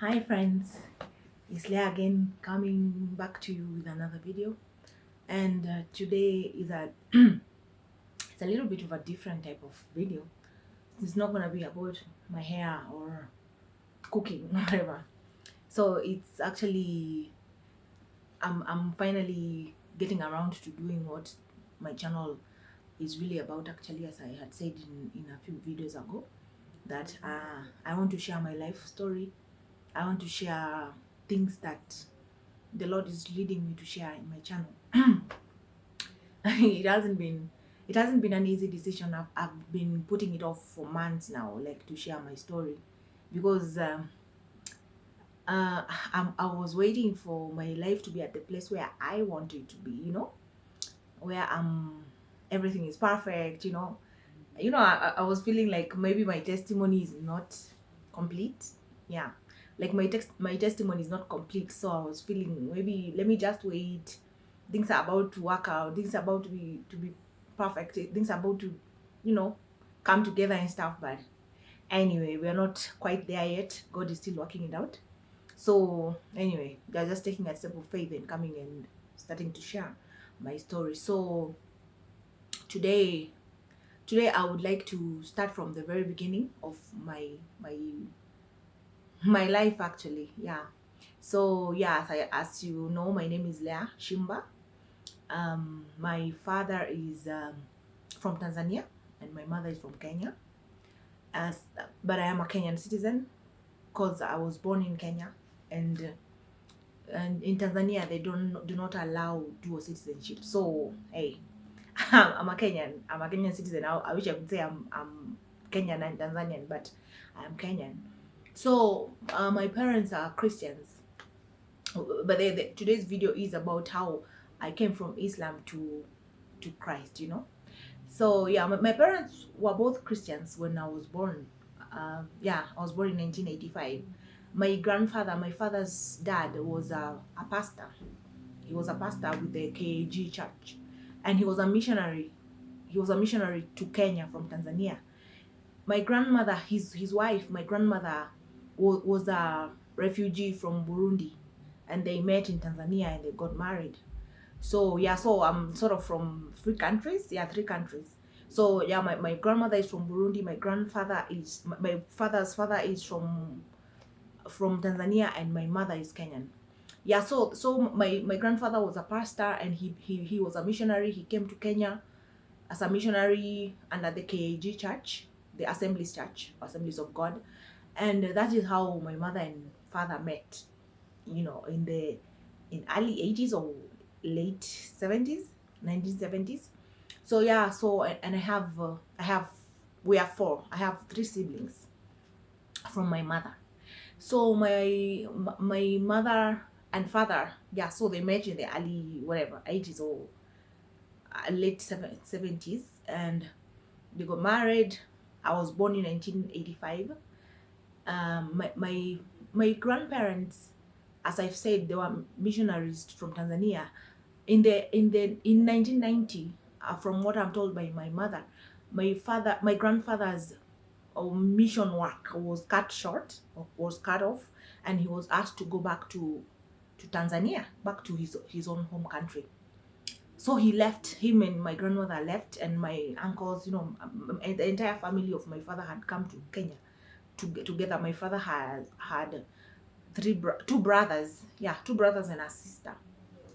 Hi friends, it's Leah again coming back to you with another video, and today is it's a little bit of a different type of video. It's not gonna be about my hair or cooking whatever. So it's actually I'm finally getting around to doing what my channel is really about. Actually, as I had said in a few videos ago, that I want to share my life story. I want to share things that the Lord is leading me to share in my channel. it hasn't been it hasn't been an easy decision. I've been putting it off for months now, like to share my story, because I was waiting for my life to be at the place where I want it to be, where everything is perfect, I was feeling like maybe my testimony is not complete. Yeah, like my testimony is not complete, so I was feeling maybe let me just wait. Things are about to work out. Things are about to be perfect. Things are about to, you know, come together and stuff. But anyway, we are not quite there yet. God is still working it out. So anyway, we are just taking a step of faith and coming and starting to share my story. So today I would like to start from the very beginning of my life actually. Yeah. So yeah, as you know, my name is Leah Shimba. My father is from Tanzania and my mother is from Kenya. But I am a Kenyan citizen because I was born in Kenya, and in Tanzania they do not allow dual citizenship. So hey, I'm a Kenyan. I'm a Kenyan citizen. I wish I could say I'm Kenyan and Tanzanian, but I'm Kenyan. So my parents are Christians, but today's video is about how I came from Islam to Christ. So yeah, my parents were both Christians when I was born. Yeah, I was born in 1985. My father's dad was a pastor. He was a pastor with the KAG church, and he was a missionary. He was a missionary to Kenya from Tanzania. My grandmother, his wife, my grandmother was a refugee from Burundi, and they met in Tanzania and they got married. So yeah, so I'm sort of from three countries. Yeah, three countries. So yeah, my grandmother is from Burundi. My father's father is from Tanzania, and my mother is Kenyan. Yeah, so my grandfather was a pastor, and he was a missionary. He came to Kenya as a missionary under the KAG church, the Assemblies of God. And that is how my mother and father met, in early 80s or late 70s, 1970s. So yeah, and we are four. I have three siblings from my mother. So my mother and father, yeah, so they met in the early whatever 80s or late 70s, and they got married. I was born in 1985. My grandparents, as I've said, they were missionaries from Tanzania. In 1990, from what I'm told by my mother, my grandfather's mission work was cut short, or was cut off, and he was asked to go back to Tanzania, back to his own home country. So him and my grandmother left, and my uncles, and the entire family of my father had come to Kenya together. My father had two brothers, yeah, two brothers and a sister.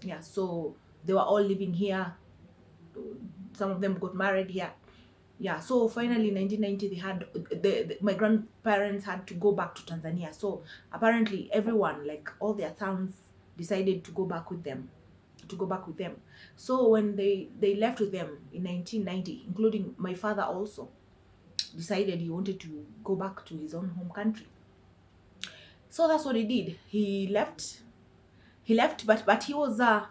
Yeah, so they were all living here. Some of them got married here. Yeah, so finally in 1990 they had my grandparents had to go back to Tanzania. So apparently everyone, like all their sons, decided to go back with them. So when they left with them in 1990, including my father also decided he wanted to go back to his own home country. So that's what he did. He left, but he was a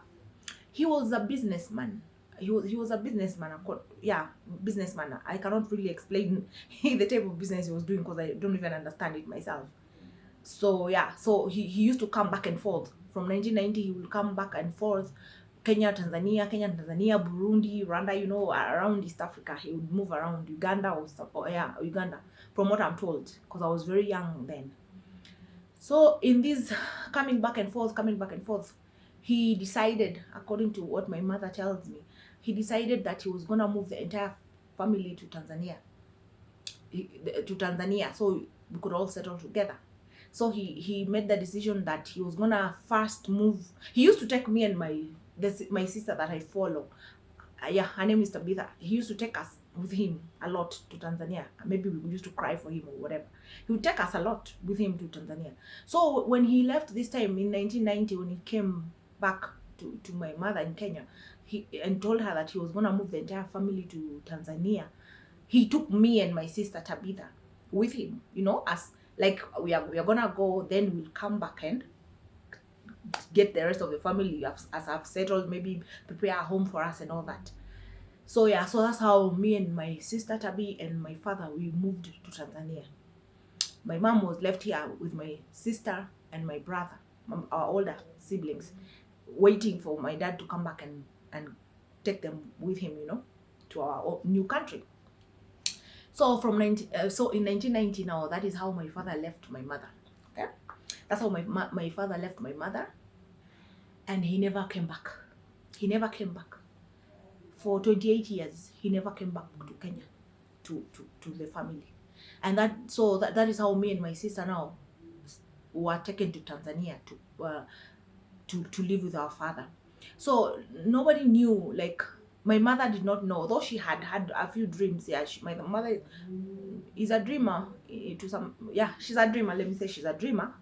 businessman. He was a businessman. Yeah, businessman. I cannot really explain the type of business he was doing because I don't even understand it myself. So yeah, so he used to come back and forth. From 1990, he will come back and forth. Kenya, Tanzania, Burundi, Rwanda, around East Africa. He would move around Uganda Uganda, from what I'm told, because I was very young then. So in this coming back and forth, he decided, according to what my mother tells me, he decided that he was gonna move the entire family to Tanzania. So we could all settle together. So he made the decision that he was gonna first move. He used to take me and my sister that I follow. Yeah, her name is Tabitha. He used to take us with him a lot to Tanzania. Maybe we used to cry for him or whatever. He would take us a lot with him to Tanzania. So when he left this time in 1990, when he came back to my mother in Kenya, and told her that he was gonna move the entire family to Tanzania, he took me and my sister Tabitha with him, as like we are gonna go, then we'll come back and get the rest of the family as I've settled, maybe prepare a home for us and all that. So yeah, so that's how me and my sister Tabi and my father, we moved to Tanzania. My mom was left here with my sister and my brother, our older siblings, waiting for my dad to come back and take them with him, to our new country. So so in 1990 now, that is how my father left my mother. Okay, that's how my father left my mother, and he never came back. He never came back for 28 years. He never came back to Kenya to the family, and that is how me and my sister now were taken to Tanzania to live with our father. So nobody knew, like my mother did not know, though she had a few dreams. Yeah, my mother is a dreamer to some. Yeah, she's a dreamer. Let me say she's a dreamer.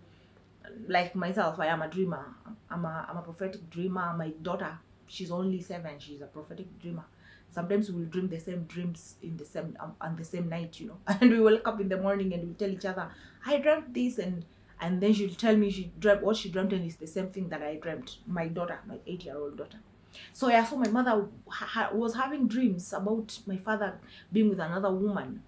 Like myself, I am a dreamer. I'm a prophetic dreamer. My daughter, she's only 7. She's a prophetic dreamer. Sometimes we will dream the same dreams in the same on the same night, and we wake up in the morning and we tell each other, I dreamt this, and then she'll tell me she dreamt what she dreamt, and it's the same thing that I dreamt. My daughter, my 8-year-old daughter. So yeah, so my mother was having dreams about my father being with another woman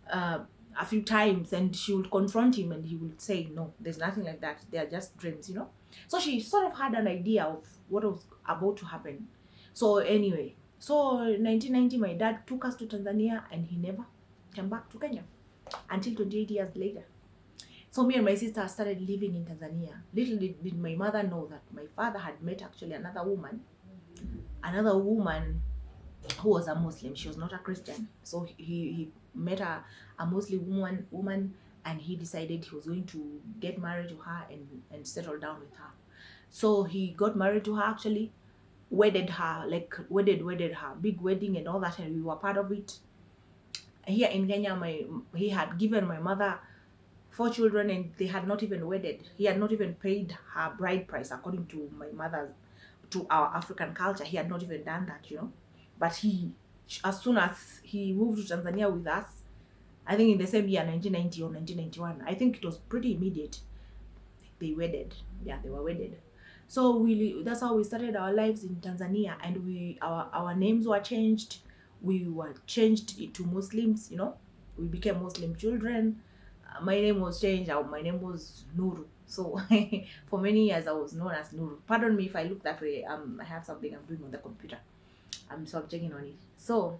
a few times, and she would confront him and he would say, no, there's nothing like that, they are just dreams. So she sort of had an idea of what was about to happen. So anyway, so in 1990 my dad took us to Tanzania, and he never came back to Kenya until 28 years later. So me and my sister started living in Tanzania. Little did my mother know that my father had met actually another woman who was a Muslim. She was not a Christian. So he met a Muslim woman, and he decided he was going to get married to her and settle down with her. So he got married to her, actually wedded her, like wedded her, big wedding and all that, and we were part of it. Here in Kenya, he had given my mother 4 children, and they had not even wedded. He had not even paid her bride price according to my mother's, to our African culture. He had not even done that, But as soon as he moved to Tanzania with us, I think in the same year, 1990 or 1991, I think it was pretty immediate, they wedded. Yeah, they were wedded. So that's how we started our lives in Tanzania, and our names were changed. We were changed to Muslims, We became Muslim children. My name was changed. My name was Nuru. So for many years I was known as Nuru. Pardon me if I look that way. I have something I'm doing on the computer. I'm checking on it. So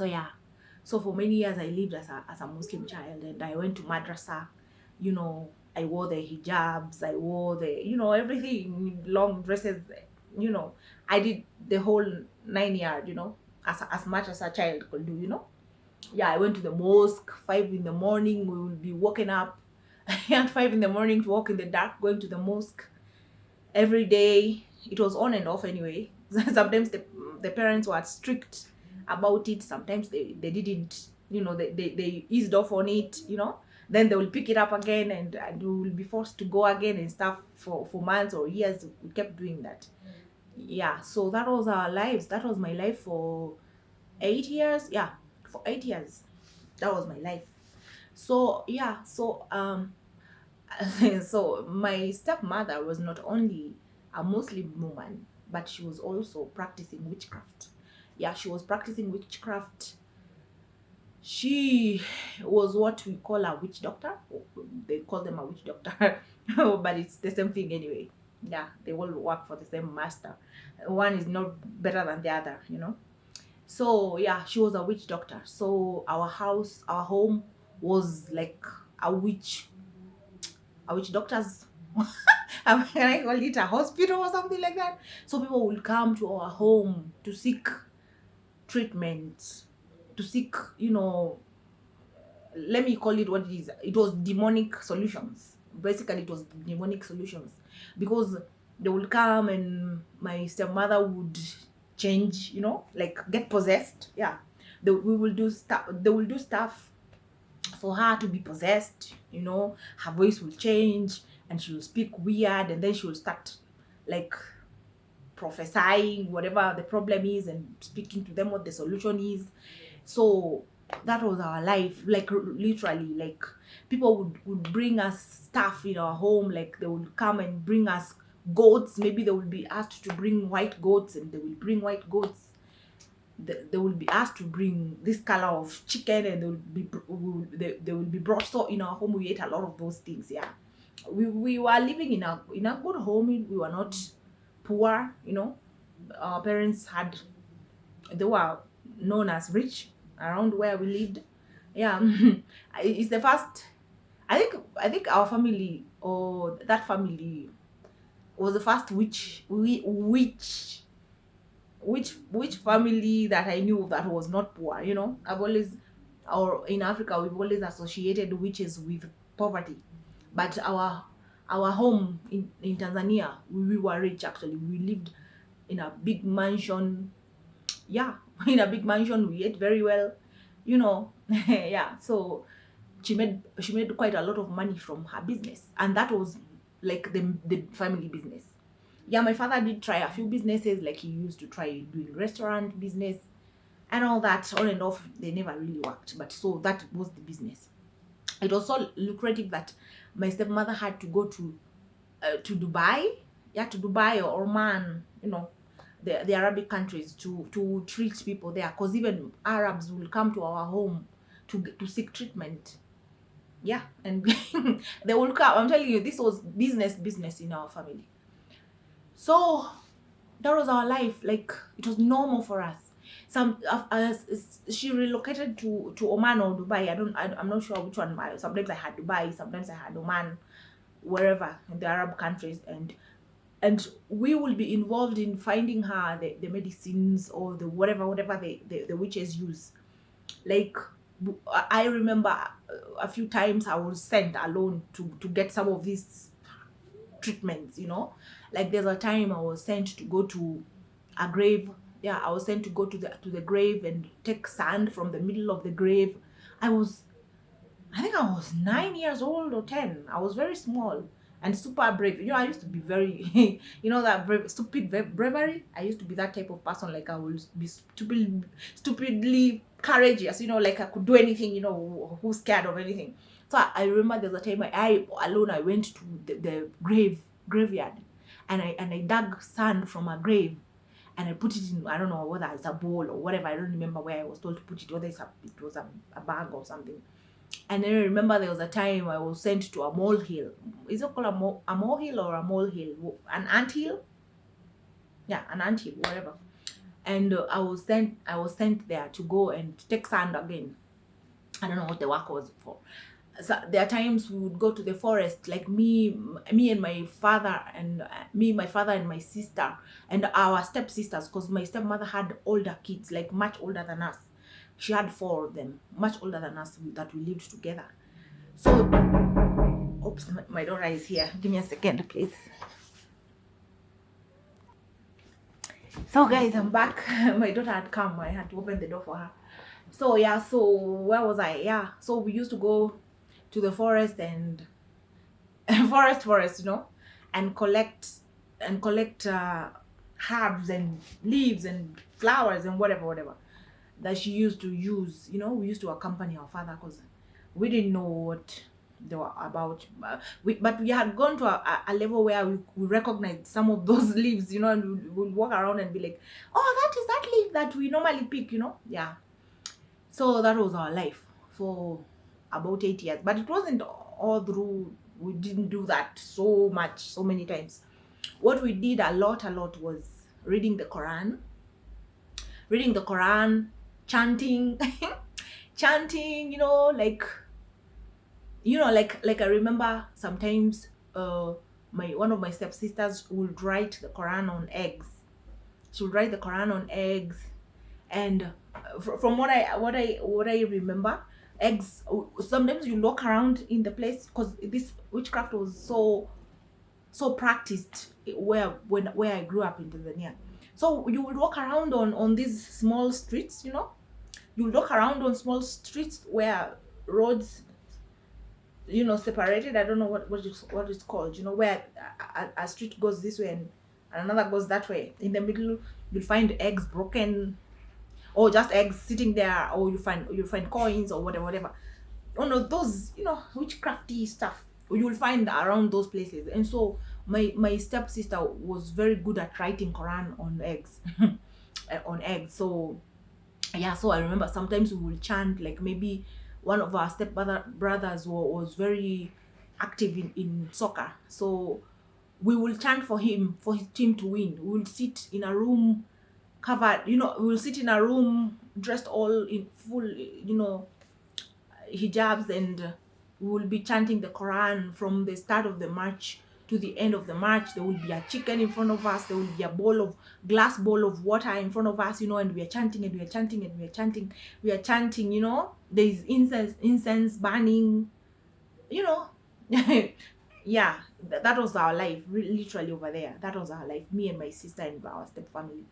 yeah. So for many years I lived as a Muslim child, and I went to madrasa. I wore the hijabs. I wore the everything, long dresses. I did the whole 9 yards. As much as a child could do. Yeah, I went to the mosque 5 in the morning. We will be waking up at 5 in the morning to walk in the dark, going to the mosque every day. It was on and off anyway. Sometimes the parents were strict about it. Sometimes they didn't, they eased off on it, Then they will pick it up again, and we will be forced to go again and stuff for months or years. We kept doing that. Yeah, so that was our lives. That was my life for 8 years. Yeah, for 8 years. That was my life. So yeah, so so my stepmother was not only a Muslim woman, but she was also practicing witchcraft. Yeah, she was practicing witchcraft. She was what we call a witch doctor. They call them a witch doctor, but it's the same thing anyway. Yeah, they all work for the same master. One is not better than the other, So yeah, she was a witch doctor. So our home was like a witch witch doctors. Can I call it a hospital or something like that? So people will come to our home to seek treatment, to seek, let me call it what it is. It was demonic solutions. Basically, it was demonic solutions, because they would come and my stepmother would change, like get possessed. Yeah, we will do stuff. They will do stuff for her to be possessed. Her voice will change and she will speak weird, and then she will start like prophesying whatever the problem is and speaking to them what the solution is. So that was our life, like literally, like people would bring us stuff in our home. Like they would come and bring us goats. Maybe they will be asked to bring white goats, and they will bring white goats. They will be asked to bring this color of chicken, and they will be brought. So in our home we ate a lot of those things. Yeah, we were living in a good home. We were not poor. Our parents they were known as rich around where we lived. Yeah. It's the first, I think our family, or that family, was the first which family that I knew that was not poor. I've always, or in Africa, we've always associated witches with poverty, but our home in Tanzania, we were rich. Actually, we lived in a big mansion. Yeah, in a big mansion. We ate very well. Yeah. So she made quite a lot of money from her business, and that was like the family business. Yeah, my father did try a few businesses. Like he used to try doing restaurant business and all that, on and off. They never really worked, but so that was the business. It was so lucrative that my stepmother had to go to Dubai. Yeah, to Dubai or Oman, the Arabic countries, to treat people there, because even Arabs will come to our home to seek treatment. Yeah, and they will come. I'm telling you, this was business in our family. So that was our life. Like it was normal for us. She relocated to Oman or Dubai. I'm not sure which one. Sometimes I had Dubai, sometimes I had Oman, wherever in the Arab countries, and we will be involved in finding her the medicines, or the whatever the witches use. Like I remember a few times I was sent alone to get some of these treatments. Like there's a time I was sent to go to a grave. Yeah, I was sent to go to the grave and take sand from the middle of the grave. I think I was 9 years old or 10. I was very small and super brave. I used to be very, that stupid bravery. I used to be that type of person. Like I would be stupidly courageous. Like I could do anything. Who's scared of anything? So I remember there was a time I went to the graveyard, and I dug sand from a grave, and I put it in, I don't know whether it's a bowl or whatever. I don't remember where I was told to put it, whether it was a bag or something. And then I remember there was a time I was sent to a molehill. Is it called a molehill or a molehill? An anthill? Yeah, an anthill, whatever. And I was sent there to go and take sand again. I don't know what the work was for. So there are times we would go to the forest, like me and my father, and my father and my sister and our stepsisters, because my stepmother had older kids, like much older than us. She had 4 of them, much older than us, that we lived together. So, oops, my daughter is here. Give me a second, please. So guys, I'm back. My daughter had come. I had to open the door for her. So yeah, so where was I? Yeah, so we used to go to the forest and forest, and collect herbs and leaves and flowers and whatever that she used to use. We used to accompany our father, because we didn't know what they were about. But we had gone to a level where we recognized some of those leaves, and we would walk around and be like, oh, that is that leaf that we normally pick, Yeah. So that was our life for about 8 years. But it wasn't all through. We didn't do that so many times. What we did a lot was reading the Quran, chanting, chanting, like like I remember sometimes my one of my stepsisters would write the Quran on eggs. She would write the Quran on eggs, and from what I remember, eggs, sometimes you walk around in the place, because this witchcraft was so practiced where I grew up in Tanzania. So you would walk around on these small streets, you would walk around on small streets where roads, separated. I don't know what it's called, where a street goes this way and another goes that way. In the middle, you'll find eggs broken, or just eggs sitting there, or you find coins or whatever. Oh no, those, witchcrafty stuff you'll find around those places. And so my stepsister was very good at writing Quran on eggs. On eggs. So yeah, so I remember sometimes we will chant, like maybe one of our brothers was very active in soccer, so we will chant for his team to win. We will sit in a room covered, we will sit in a room dressed all in full, hijabs, and we will be chanting the Quran from the start of the march to the end of the march. There will be a chicken in front of us. There will be a glass bowl of water in front of us, and we are chanting and we are chanting and we are chanting. We are chanting, there is incense burning, yeah, that was our life, literally over there. That was our life. Me and my sister and our step family,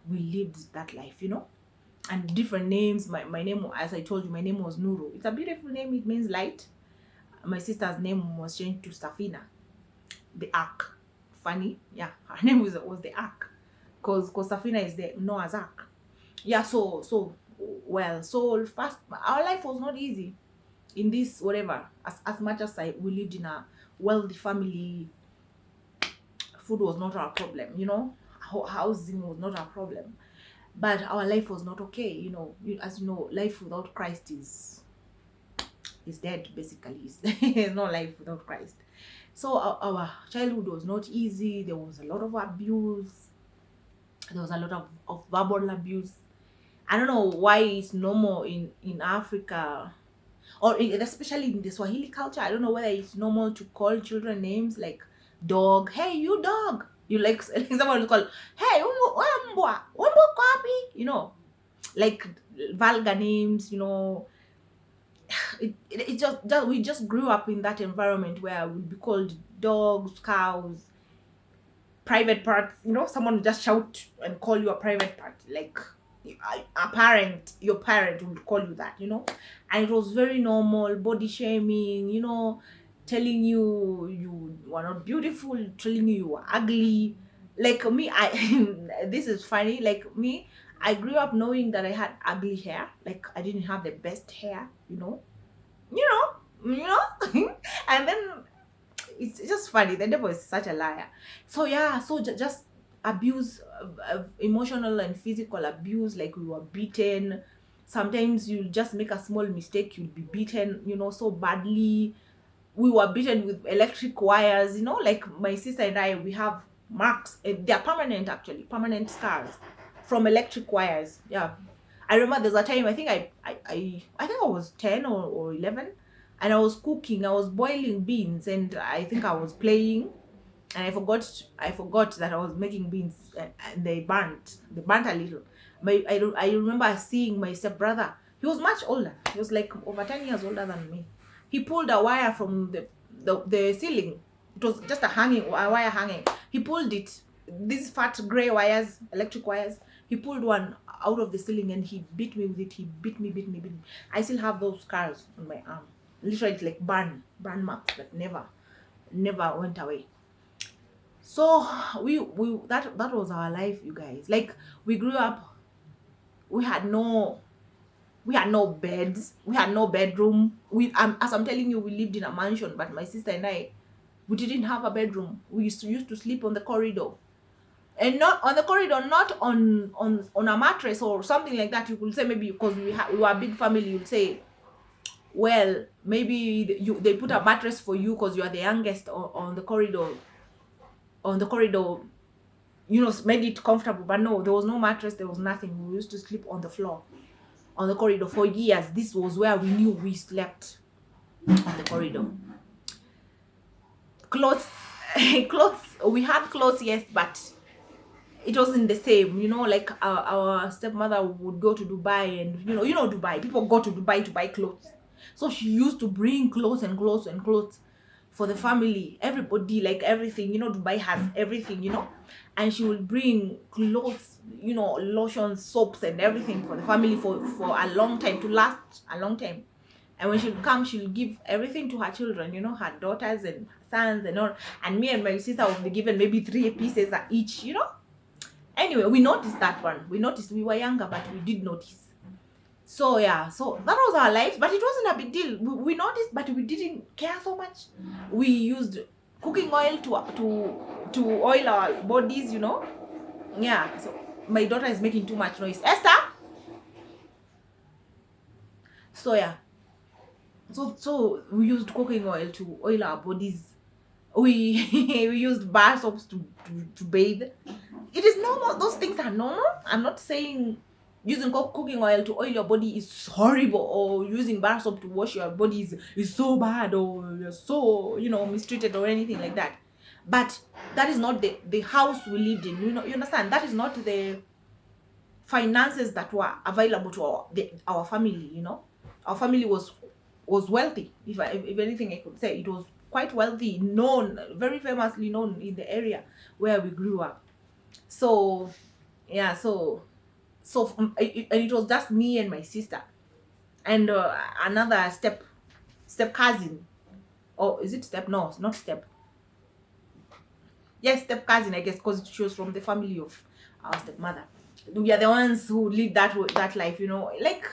we lived that life, and different names. My name, as I told you, my name was Nuru. It's a beautiful name. It means light. My sister's name was changed to Safina, the ark. Funny, yeah, her name was the ark, because Safina is the Noah's ark. Yeah, so first, our life was not easy in this whatever. As much as we lived in a wealthy family, food was not our problem, housing was not our problem, but our life was not okay. As you know, life without Christ is dead, basically. It's no life without Christ. So our childhood was not easy. There was a lot of abuse. There was a lot of verbal abuse. I don't know why it's normal in Africa, or especially in the Swahili culture. I don't know whether it's normal to call children names like dog. Hey, you dog. You like someone will call, hey, umbwa copy. Like vulgar names. It just we just grew up in that environment where we'd be called dogs, cows, private parts. Someone would just shout and call you a private part, like your parent would call you that, and it was very normal. Body shaming, telling you were not beautiful, telling you were ugly. Like me, this is funny. Like me, I grew up knowing that I had ugly hair. Like I didn't have the best hair, and then it's just funny. The devil is such a liar. So yeah, so just abuse, emotional and physical abuse. Like we were beaten. Sometimes you'll just make a small mistake, you'll be beaten, so badly. We were beaten with electric wires, like my sister and I, we have marks. They're permanent, actually, permanent scars from electric wires. Yeah, I remember there's a time, I think I was 10 or 11, and I was cooking. I was boiling beans, and I think I was playing, and I forgot that I was making beans, and they burnt a little. I remember seeing my stepbrother. He was much older. He was like over 10 years older than me. He pulled a wire from the ceiling. It was just a wire hanging. He pulled it. These fat gray wires, electric wires. He pulled one out of the ceiling and he beat me with it. He beat me. I still have those scars on my arm. Literally, it's like burn marks that never went away. So that was our life, you guys. Like we grew up, we had no beds, we had no bedroom. As I'm telling you, we lived in a mansion, but my sister and I, we didn't have a bedroom. We used to sleep on the corridor, and not on the corridor, not on a mattress or something like that. You could say maybe because we were a big family, you'd say, well, maybe they put a mattress for you because you are the youngest on the corridor. Made it comfortable. But no, there was no mattress, there was nothing. We used to sleep on the floor, on the corridor for years. This was where we knew we slept. on the corridor. Clothes, clothes. We had clothes, yes, but it wasn't the same. Like our stepmother would go to Dubai, and Dubai. People go to Dubai to buy clothes. So she used to bring clothes and clothes and clothes for the family, everybody, like everything. Dubai has everything. And she will bring clothes, lotions, soaps, and everything for the family for a long time, to last a long time. And when she'll come, she'll give everything to her children, her daughters and sons and all. And me and my sister will be given maybe 3 pieces each. Anyway, we noticed that one. We noticed. We were younger, but we did notice. So yeah, so that was our life, but it wasn't a big deal. We noticed, but we didn't care so much. We used cooking oil to oil our bodies. Yeah. So my daughter is making too much noise. Esther. So yeah. So we used cooking oil to oil our bodies. We we used bar soaps to bathe. It is normal. Those things are normal. I'm not saying using cooking oil to oil your body is horrible, or using bar soap to wash your body is so bad, or you're so mistreated or anything like that. But that is not the house we lived in. You understand? That is not the finances that were available to our family. Our family was wealthy. If anything I could say, it was quite wealthy, known, very famously known in the area where we grew up. So yeah, and it was just me and my sister, and another step cousin, or is it step? No, not step. Yes, step cousin, I guess, because she was from the family of our stepmother. We are the ones who live that life, like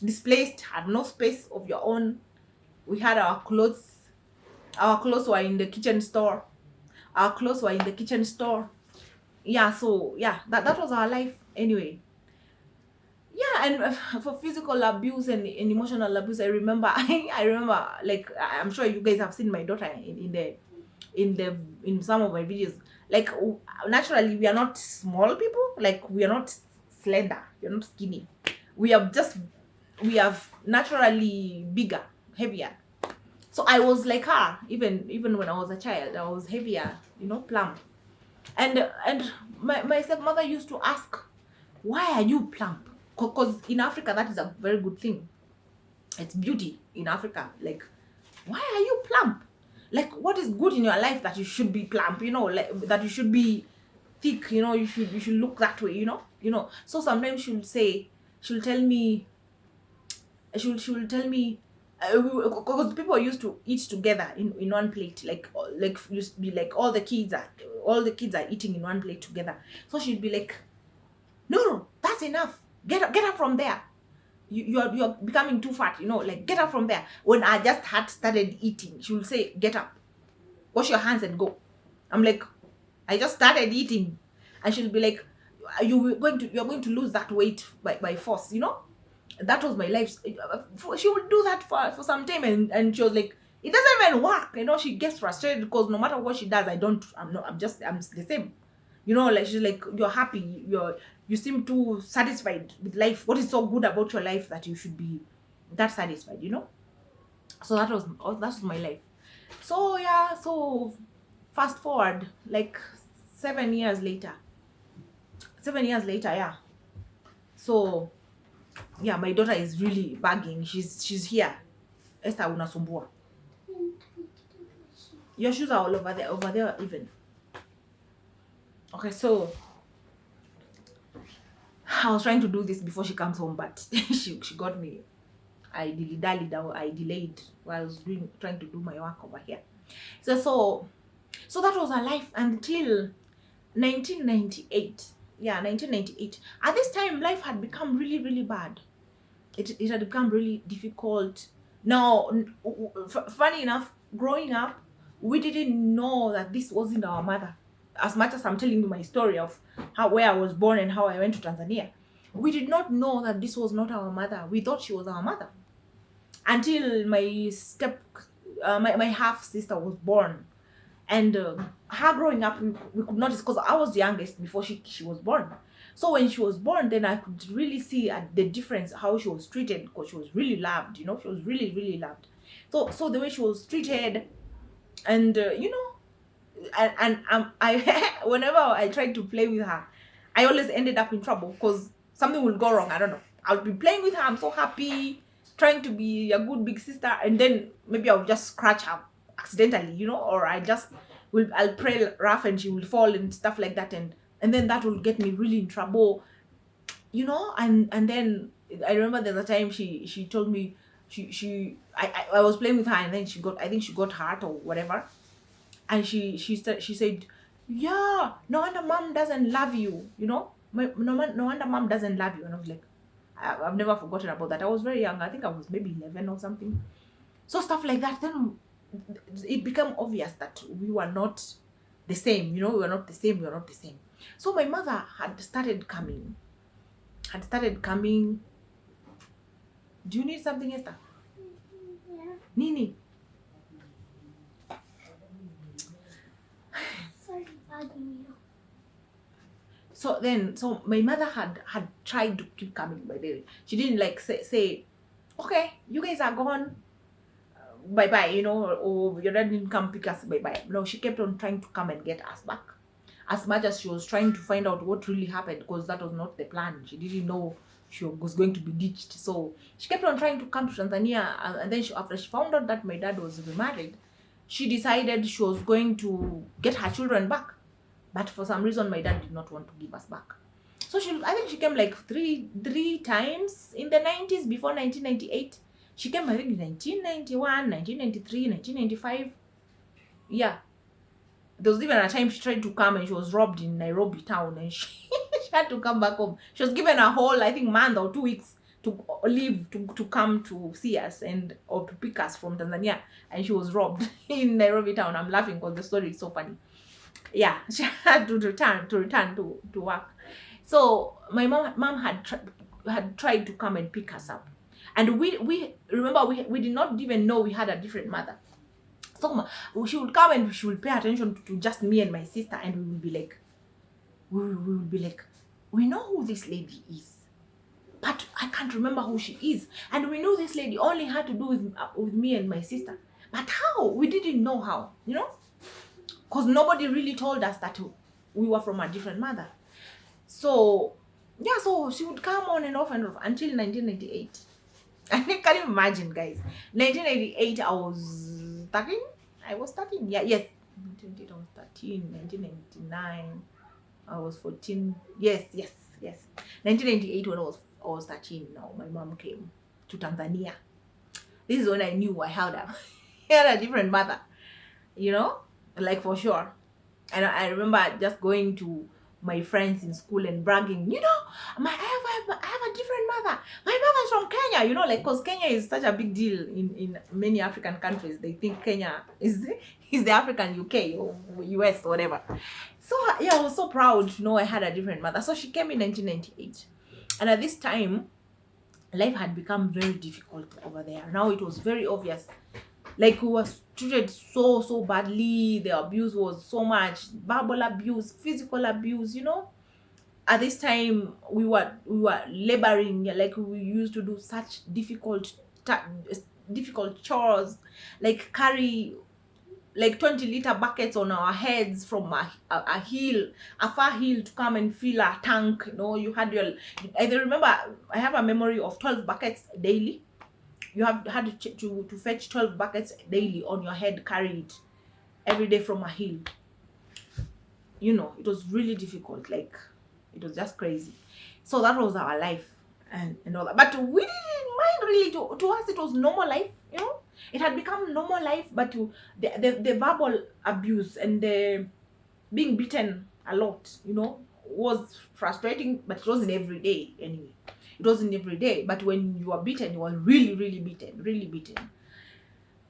displaced, had no space of your own. We had our clothes. Our clothes were in the kitchen store. Yeah, so yeah, that was our life anyway. Yeah, and for physical abuse and emotional abuse, I remember I remember, like, I'm sure you guys have seen my daughter in some of my videos. Like, naturally we are not small people, like we are not slender, we are not skinny. We have naturally bigger, heavier. So I was like her, even when I was a child. I was heavier, plump. And my stepmother used to ask, why are you plump? Because in Africa, that is a very good thing. It's beauty in Africa. Like, why are you plump? Like, what is good in your life that you should be plump? Like, that you should be thick. You should look that way. So sometimes she'll tell me, because people used to eat together in one plate, like used to be like all the kids are eating in one plate together. So she'd be like, no, that's enough. Get up from there. You're becoming too fat. Like, get up from there. When I just had started eating, she will say, get up, wash your hands and go. I'm like, I just started eating. And she'll be like, you're going to lose that weight by force. That was my life. She would do that for some time, and she was like, it doesn't even work. She gets frustrated because no matter what she does, I'm the same. Like, she's like, you're happy, you seem too satisfied with life. What is so good about your life that you should be that satisfied? So that was my life. So yeah, so fast forward, like 7 years later. 7 years later, yeah. So yeah, my daughter is really bugging. She's here. Esther, unasumbua. Your shoes are all over there even. Okay, so I was trying to do this before she comes home, but she got me. I dilly-dallied, I delayed while I was trying to do my work over here. So that was her life until 1998. Yeah, 1998. At this time, life had become really, really bad. It had become really difficult. Now, funny enough, growing up, we didn't know that this wasn't our mother. As much as I'm telling you my story of where I was born and how I went to Tanzania, we did not know that this was not our mother. We thought she was our mother until my my half sister was born. And her growing up, we could notice, because I was the youngest before she was born. So when she was born, then I could really see the difference, how she was treated, because she was really loved. She was really, really loved. So the way she was treated, and I whenever I tried to play with her, I always ended up in trouble because something will go wrong. I don't know. I'll be playing with her. I'm so happy, trying to be a good big sister, and then maybe I'll just scratch her accidentally, or I'll pray rough and she will fall and stuff like that, and then that will get me really in trouble, and then I remember there's a time she told me I was playing with her, and then I think she got hurt or whatever, and she said, yeah, no wonder mom doesn't love you, no wonder mom doesn't love you. And I was like, I've never forgotten about that. I was very young. I think I was maybe 11 or something. So stuff like that. Then it became obvious that we were not the same. We were not the same. So my mother had started coming. Do you need something, Esther? Yeah. Nini? Sorry, bugging you. So my mother had tried to keep coming, by the way. She didn't like say, okay, you guys are gone, bye bye, or your dad didn't come pick us, bye bye. No, she kept on trying to come and get us back, as much as she was trying to find out what really happened, because that was not the plan. She didn't know she was going to be ditched. So she kept on trying to come to Tanzania, and then after she found out that my dad was remarried, she decided she was going to get her children back. But for some reason, my dad did not want to give us back. So I think she came like three times in the 90s before 1998. She came, I think, in 1991, 1993, 1995. Yeah. There was even a time she tried to come and she was robbed in Nairobi town, and she had to come back home. She was given a whole, I think, month or 2 weeks to leave to come to see us or to pick us from Tanzania, and she was robbed in Nairobi town. I'm laughing because the story is so funny. Yeah, she had to return to work. So my mom had tried to come and pick us up, and we remember we did not even know we had a different mother. So she would come and she would pay attention to just me and my sister, and we would be like, we know who this lady is, but I can't remember who she is, and we knew this lady only had to do with me and my sister, but how? We didn't know how, because nobody really told us that we were from a different mother. So yeah, so she would come on and off until 1998. And you can imagine, guys, 1988 I was 13. I was 13. Yeah, yes. 1988 I was 13. 1999 I was 14. Yes. 1998 when I was 13. Now my mom came to Tanzania. This is when I knew I had a different mother, like for sure. And I remember just going to my friends in school and bragging, I have a different mother. My mother is from Kenya, because Kenya is such a big deal in many African countries. They think Kenya is the African UK or US or whatever. So yeah, I was so proud to know I had a different mother. So she came in 1998. And at this time, life had become very difficult over there. Now it was very obvious. Like, we were treated so badly. The abuse was so much. Verbal abuse, physical abuse, At this time, we were laboring. Like, we used to do such difficult chores. Like, carry like 20-liter buckets on our heads from a far hill to come and fill a tank. You had I remember, I have a memory of 12 buckets daily. You had to fetch 12 buckets daily on your head, carry it every day from a hill. It was really difficult. Like, it was just crazy. So that was our life and all that. But we didn't mind really. To us, it was normal life. It had become normal life. But the verbal abuse and the being beaten a lot, was frustrating. But it wasn't every day anyway. It wasn't every day, but when you were beaten, you were really, really beaten.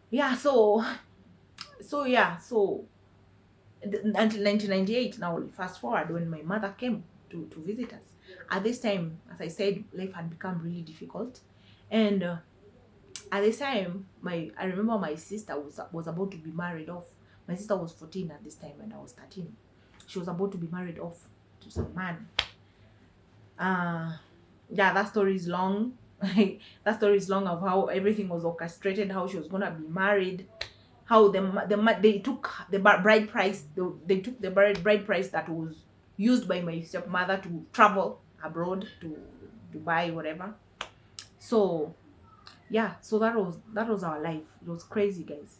Yeah, so until 1998, now fast forward, when my mother came to visit us. At this time, as I said, life had become really difficult. And at this time, I remember my sister was about to be married off. My sister was 14 at this time and I was 13. She was about to be married off to some man. Yeah, that story is long. That story is long of how everything was orchestrated, how she was gonna be married, how they took the bride price. They took the bride price that was used by my stepmother to travel abroad to Dubai, whatever. So yeah, so that was our life. It was crazy, guys.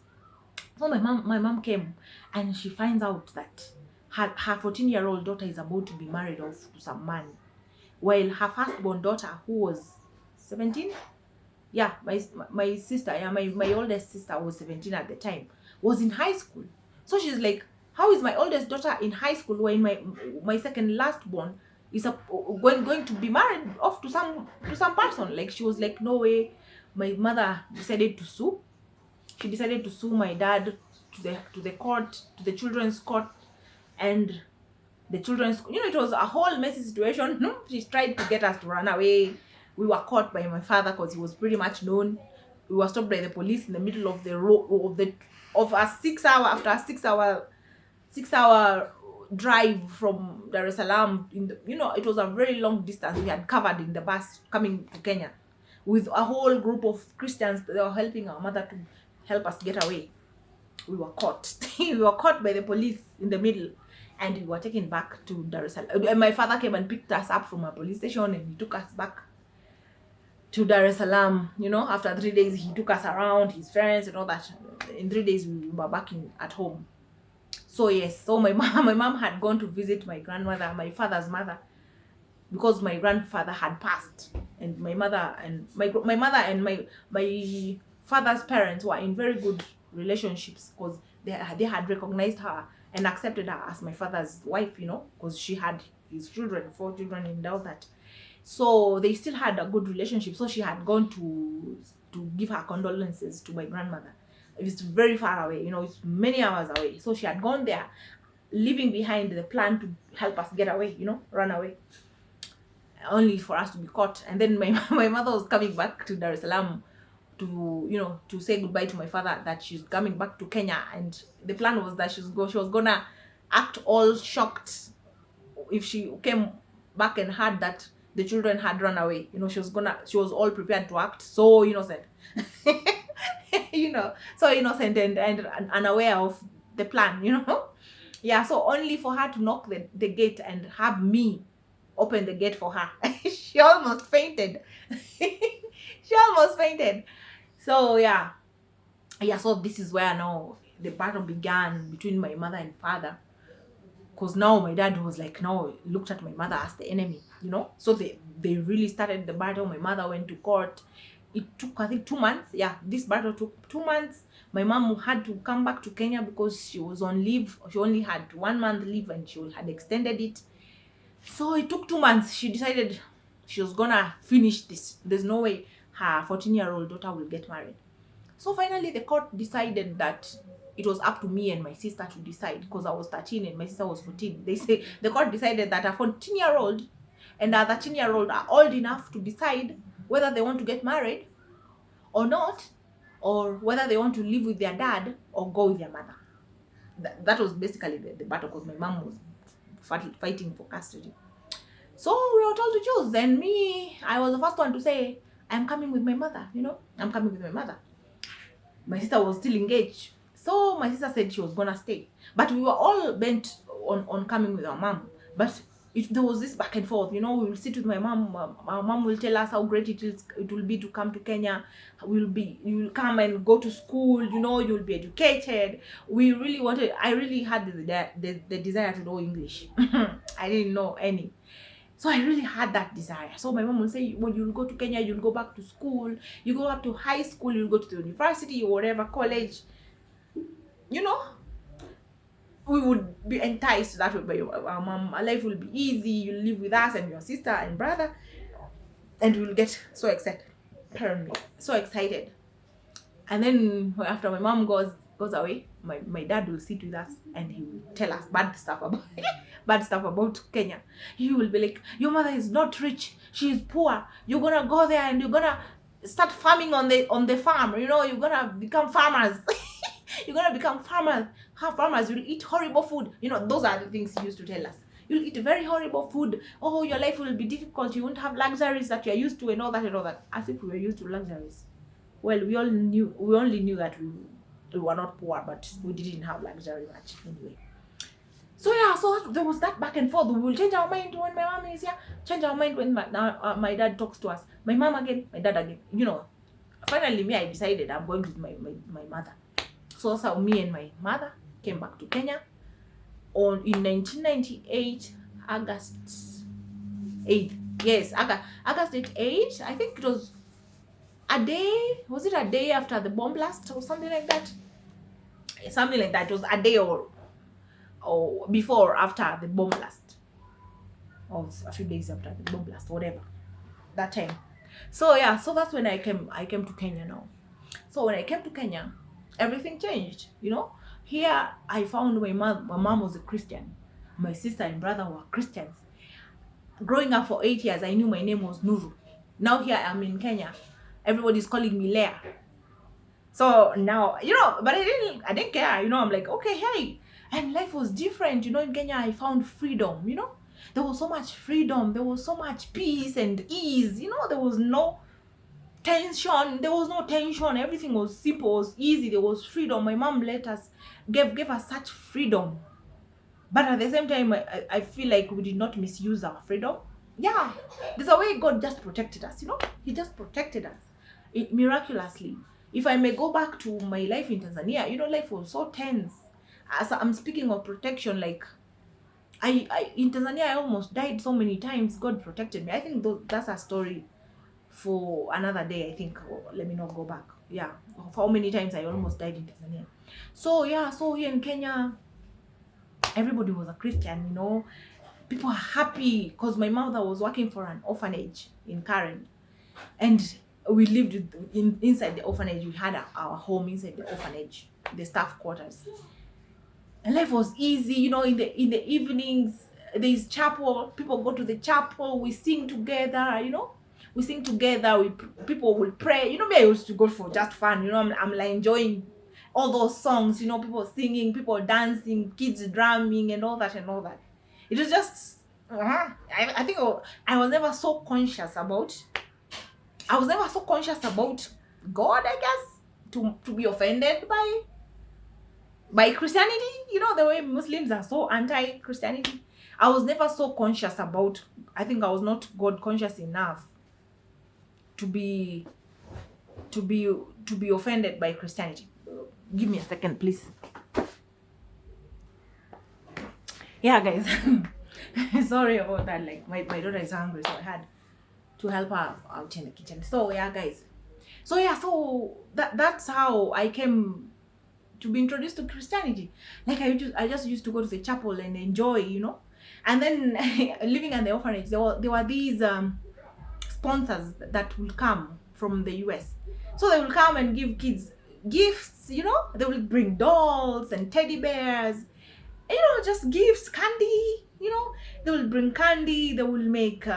So my mom came, and she finds out that her 14-year-old daughter is about to be married off to some man, while her firstborn daughter, who was 17, yeah, my sister, yeah, my oldest sister was 17 at the time, was in high school. So she's like, how is my oldest daughter in high school when my second last born is going to be married off to some person? Like, she was like, no way. My mother decided to sue. She decided to sue my dad to the court, to the children's court. And the children's, it was a whole messy situation. No, she tried to get us to run away. We were caught by my father because he was pretty much known. We were stopped by the police in the middle of the road of a 6 hour, after a 6 hour drive from Dar es Salaam. It was a very long distance we had covered in the bus coming to Kenya, with a whole group of Christians that were helping our mother to help us get away. We were caught. We were caught by the police in the middle, and we were taken back to Dar es Salaam. And my father came and picked us up from a police station, and he took us back to Dar es Salaam. After 3 days, he took us around, his friends and all that. In 3 days, we were back at home. So yes, so my mom had gone to visit my grandmother, my father's mother, because my grandfather had passed, and my mother and my father's parents were in very good relationships, because they had recognized her and accepted her as my father's wife, because she had his children, 4 children, and all that. So they still had a good relationship. So she had gone to give her condolences to my grandmother. It's very far away, it's many hours away. So she had gone there, leaving behind the plan to help us get away, run away, only for us to be caught. And then my mother was coming back to Dar es Salaam to say goodbye to my father, that she's coming back to Kenya. And the plan was that she was gonna act all shocked if she came back and heard that the children had run away. She was all prepared to act so innocent. So innocent and unaware of the plan. Yeah, so only for her to knock the gate and have me open the gate for her. She almost fainted. She almost fainted. So yeah, so this is where now the battle began between my mother and father, because now my dad was like, now looked at my mother as the enemy. So they really started the battle. My mother went to court. It took, I think, 2 months. Yeah, this battle took 2 months. My mom had to come back to Kenya because she was on leave. She only had 1 month leave, and she had extended it. So it took 2 months. She decided she was gonna finish this. There's no way her 14-year-old daughter will get married. So finally the court decided that it was up to me and my sister to decide, because I was 13 and my sister was 14. They say the court decided that a 14-year-old and a 13-year-old are old enough to decide whether they want to get married or not, or whether they want to live with their dad or go with their mother. That was basically the battle, because my mom was fighting for custody. So we were told to choose. Then me, I was the first one to say, I'm coming with my mother, I'm coming with my mother. My sister was still engaged. So my sister said she was gonna stay. But we were all bent on coming with our mom. But there was this back and forth, we will sit with my mom. Our mom will tell us how great it will be to come to Kenya. You will come and go to school, you'll be educated. I really had the desire to know English. I didn't know any. So I really had that desire. So my mom will say, when you'll go to Kenya, you'll go back to school, you go up to high school, you'll go to the university or whatever college. We would be enticed that way by our mom. Our life will be easy. You'll live with us and your sister and brother, and we'll get so excited. So excited. And then after my mom goes away, my dad will sit with us and he will tell us bad stuff about Kenya. He will be like, your mother is not rich, she is poor. You're gonna go there and you're gonna start farming on the farm. You're gonna become farmers. You're gonna become farmers. How farmers will eat horrible food. Those are the things he used to tell us. You'll eat very horrible food. Oh, your life will be difficult. You won't have luxuries that you're used to and all that and all that. As if we were used to luxuries. Well, we only knew that we were not poor, but we didn't have luxury much anyway. So yeah, so there was that back and forth. We will change our mind when my mom is here, change our mind when my dad talks to us. My mom again, my dad again. You know, finally me, I decided I'm going with my mother. So me and my mother came back to Kenya in 1998, August 8th. Yes, August 8th. I think it was a day. Was it a day after the bomb blast or something like that? Something like that. It was a day or before or after the bomb blast, or a few days after the bomb blast, whatever that time. So yeah, so that's when I came to Kenya now. So when I came to Kenya, everything changed. You know, here I found my mom was a Christian, my sister and brother were Christians. Growing up for 8 years, I knew my name was Nuru. Now here I'm in Kenya, everybody's calling me Leah. So now, you know, but I didn't care. You know, I'm like, okay, hey. And life was different. You know, in Kenya, I found freedom. You know, there was so much freedom. There was so much peace and ease. You know, there was no tension. There was no tension. Everything was simple. It was easy. There was freedom. My mom gave us such freedom. But at the same time, I feel like we did not misuse our freedom. Yeah, there's a way God just protected us. You know, He just protected us miraculously. If I may go back to my life in Tanzania, you know, life was so tense. As I'm speaking of protection, like I in Tanzania, I almost died so many times. God protected me. I think that's a story for another day. I think. Let me not go back. Yeah, for how many times I almost died in Tanzania. So yeah, so here in Kenya, everybody was a Christian. You know, people are happy because my mother was working for an orphanage in Karen, and we lived inside the orphanage. We had our home inside the orphanage, the staff quarters. And life was easy, you know. In the evenings, there's chapel. People go to the chapel. We sing together, you know. We sing together. People will pray. You know, me, I used to go for just fun. You know, I'm like enjoying all those songs. You know, people singing, people dancing, kids drumming, and all that and all that. It was just, I think I was never so conscious about. I was never so conscious about God, I guess, to be offended by Christianity. You know, the way Muslims are so anti-Christianity. I was never so conscious about. I think I was not God conscious enough to be offended by Christianity. Give me a second, please. Yeah, guys. Sorry about that. Like my daughter is hungry, so I had to help her out in the kitchen. So yeah, guys. So yeah, so that's how I came to be introduced to Christianity. Like I just used to go to the chapel and enjoy, you know. And then living at the orphanage, there were these sponsors that will come from the US. So they will come and give kids gifts, you know. They will bring dolls and teddy bears, you know, just gifts, candy, you know. They will bring candy. They will make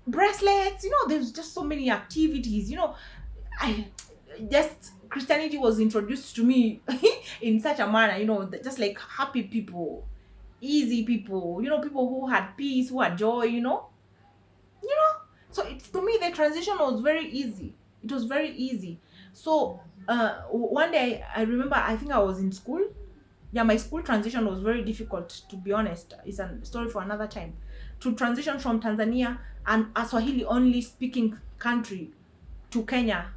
bracelets, you know. There's just so many activities, you know. Christianity was introduced to me in such a manner, you know, just like happy people, easy people, you know, people who had peace, who had joy, you know. So to me, the transition was very easy. It was very easy. So one day, I remember, I think I was in school. Yeah, my school transition was very difficult, to be honest. It's a story for another time. To transition from Tanzania, and a Swahili only speaking country, to Kenya,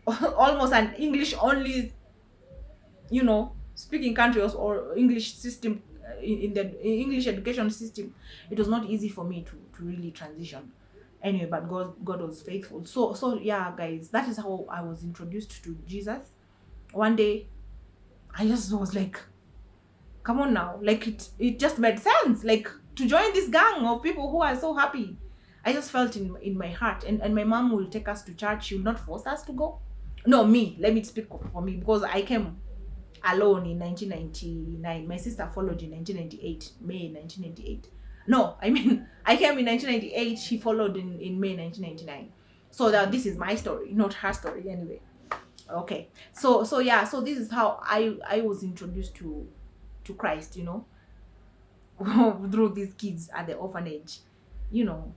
almost an English only, you know, speaking country, or English system, in the English education system. It was not easy for me to really transition. Anyway, but God was faithful. So yeah, guys, that is how I was introduced to Jesus. One day, I just was like, come on now. Like it just made sense. Like to join this gang of people who are so happy. I just felt in my heart. And my mom will take us to church. She will not force us to go. No, me. Let me speak for me, because I came alone in 1999. My sister followed in 1998, May 1998. No, I mean, I came in 1998. She followed in May 1999. So this is my story, not her story anyway. Okay. So yeah, so this is how I was introduced to Christ, you know. through these kids at the orphanage, you know.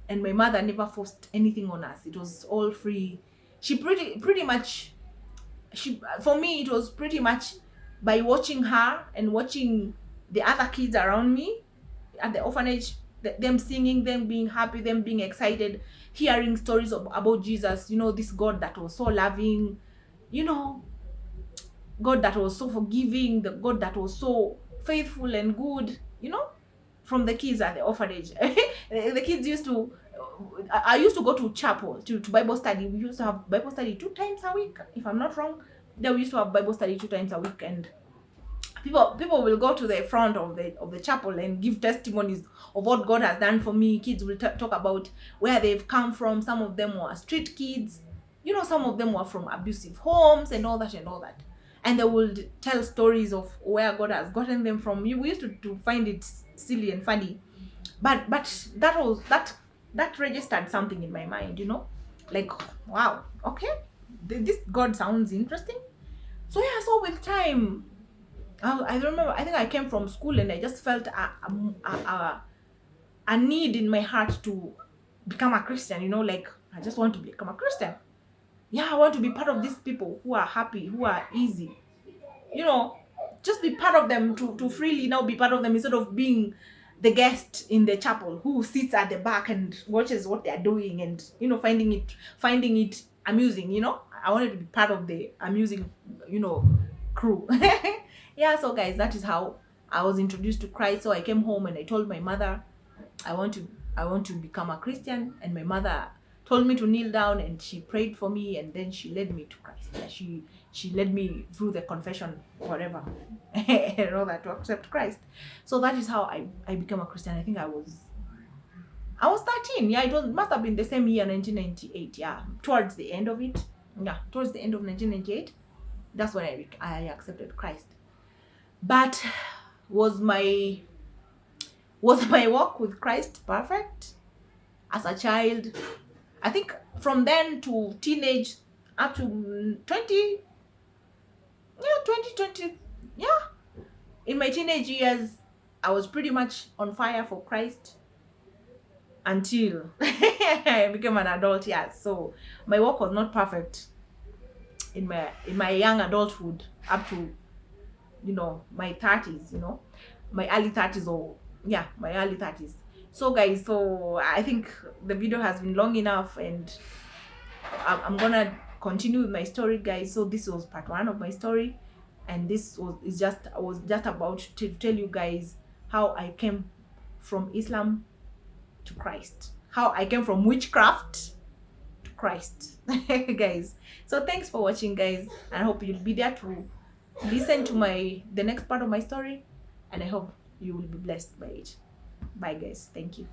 And my mother never forced anything on us. It was all free. She pretty much, she, for me it was pretty much by watching her and watching the other kids around me at the orphanage, them singing, them being happy, them being excited, hearing stories about Jesus, you know, this God that was so loving, you know, God that was so forgiving, the God that was so faithful and good, you know, from the kids at the orphanage. The kids used to, I used to go to chapel, to Bible study. We used to have Bible study 2 times a week, if I'm not wrong. Then we used to have Bible study 2 times a week, and people will go to the front of the chapel and give testimonies of what God has done for me. Kids will talk about where they've come from. Some of them were street kids, you know, some of them were from abusive homes and all that and all that. And they will tell stories of where God has gotten them from. We used to find it silly and funny, but that registered something in my mind, you know, like, wow, okay, this God sounds interesting. So yeah, so with time, I remember, I think I came from school and I just felt a need in my heart to become a Christian, you know, like, I just want to become a Christian. Yeah, I want to be part of these people who are happy, who are easy, you know, just be part of them, to freely now be part of them, instead of being the guest in the chapel who sits at the back and watches what they're doing and, you know, finding it amusing, you know. I wanted to be part of the amusing, you know, crew. Yeah, so guys, that is how I was introduced to Christ. So I came home and I told my mother, I want to become a Christian, and my mother told me to kneel down and she prayed for me, and then she led me to Christ. She led me through the confession, whatever, and all that, to accept Christ. So that is how I became a Christian. I think I was 13. Yeah, must have been the same year, 1998. Yeah, towards the end of it. Yeah, towards the end of 1998. That's when I accepted Christ. But was my walk with Christ perfect as a child? I think from then to teenage, up to 20, 2020, yeah. In my teenage years, I was pretty much on fire for Christ until I became an adult. Yeah, so my walk was not perfect in my young adulthood, up to, you know, my 30s, you know, my early 30s, or yeah, my early 30s. So guys, so I think the video has been long enough, and I'm gonna continue with my story, guys. So this was part 1 of my story, and this I was just about to tell you guys how I came from Islam to Christ, how I came from witchcraft to Christ. Guys, so thanks for watching, guys, and I hope you'll be there to listen to the next part of my story, and I hope you will be blessed by it. Bye guys, thank you.